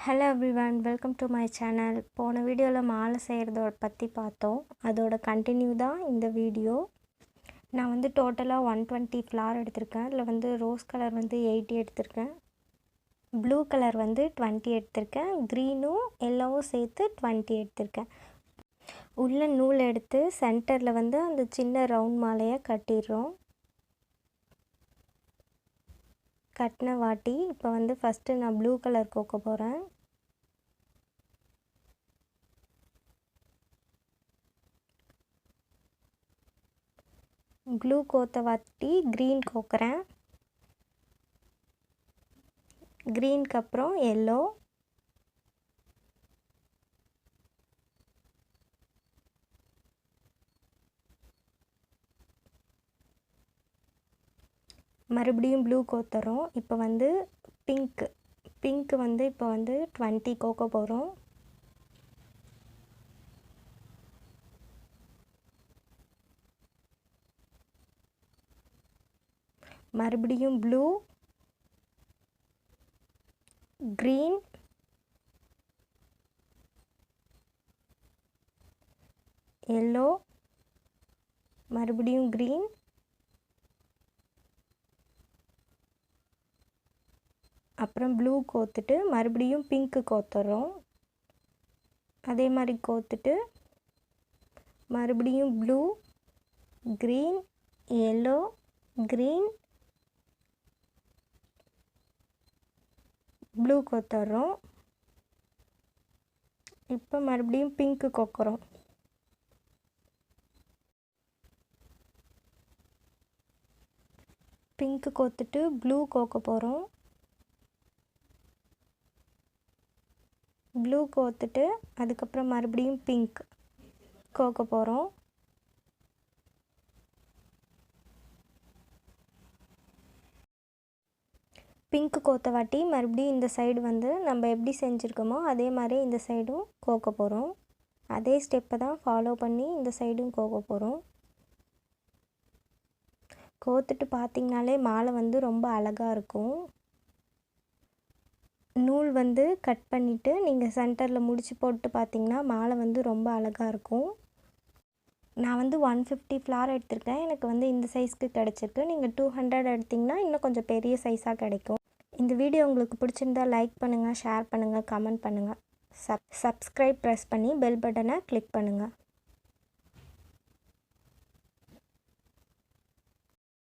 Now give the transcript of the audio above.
Hello everyone, welcome to my channel. போன வீடியோல மாலை செய்யறத பத்தி பார்த்தோம். அதோட கண்டினியூ தான் இந்த வீடியோ. நான் வந்து டோட்டலா 120 ஃப்ளவர் எடுத்துர்க்கேன். அதுல வந்து ரோஸ் கலர் வந்து 80 எடுத்துர்க்கேன். ப்ளூ கலர் வந்து 20 எடுத்துர்க்கேன். கிரீனும் yellowவும் சேர்த்து 20 எடுத்துர்க்கேன். உள்ள நூல் எடுத்து சென்டர்ல வந்து அந்த சின்ன ரவுண்ட் மாலையை கட்டிடுறோம். கட்டின வாட்டி இப்போ வந்து ஃபர்ஸ்ட் நான் ப்ளூ கலர் கோக்க போறேன். ப்ளூ கோத்த வாட்டி green கோக்கறேன். greenக்கு அப்புறம் yellow, மறுபடியும் ப்ளூ கோத்தறோம். இப்போ வந்து பிங்க் வந்து இப்போ வந்து 20 கோக்க போறோம். மறுபடியும் ப்ளூ, green, yellow, மறுபடியும் green, அப்புறம் ப்ளூ கோத்துட்டு மறுபடியும் பிங்க் கோத்துறோம். அதே மாதிரி கோத்துட்டு மறுபடியும் blue, green, yellow, green, blue கோத்துறோம். இப்போ மறுபடியும் பிங்க் கோக்குறோம். பிங்க் கோத்துட்டு ப்ளூ கோக்க போறோம். ப்ளூ கோத்துட்டு அதுக்கப்புறம் மறுபடியும் பிங்க் கோக்க போறோம். பிங்க் கோத்த வாட்டி மறுபடியும் இந்த சைடு வந்து நம்ம எப்படி செஞ்சுருக்கோமோ அதே மாதிரி இந்த சைடும் கோக்க போகிறோம். அதே ஸ்டெப்பை தான் ஃபாலோ பண்ணி இந்த சைடும் கோக்க போகிறோம். கோத்துட்டு பார்த்திங்கனாலே மாலை வந்து ரொம்ப அழகாக இருக்கும். நூல் வந்து கட் பண்ணிவிட்டு நீங்கள் சென்டரில் முடிச்சு போட்டு பார்த்திங்கன்னா மாலை வந்து ரொம்ப அழகாக இருக்கும். நான் வந்து 150 ஃப்ளவர் எடுத்திருக்கேன். எனக்கு வந்து இந்த சைஸ்க்கு கிடச்சிருக்கு. நீங்கள் 200 எடுத்திங்கன்னா இன்னும் கொஞ்சம் பெரிய சைஸாக கிடைக்கும். இந்த வீடியோ உங்களுக்கு பிடிச்சிருந்தா லைக் பண்ணுங்கள், ஷேர் பண்ணுங்கள், கமெண்ட் பண்ணுங்கள். சப்ஸ்கிரைப் ப்ரெஸ் பண்ணி பெல் பட்டனை கிளிக் பண்ணுங்கள்.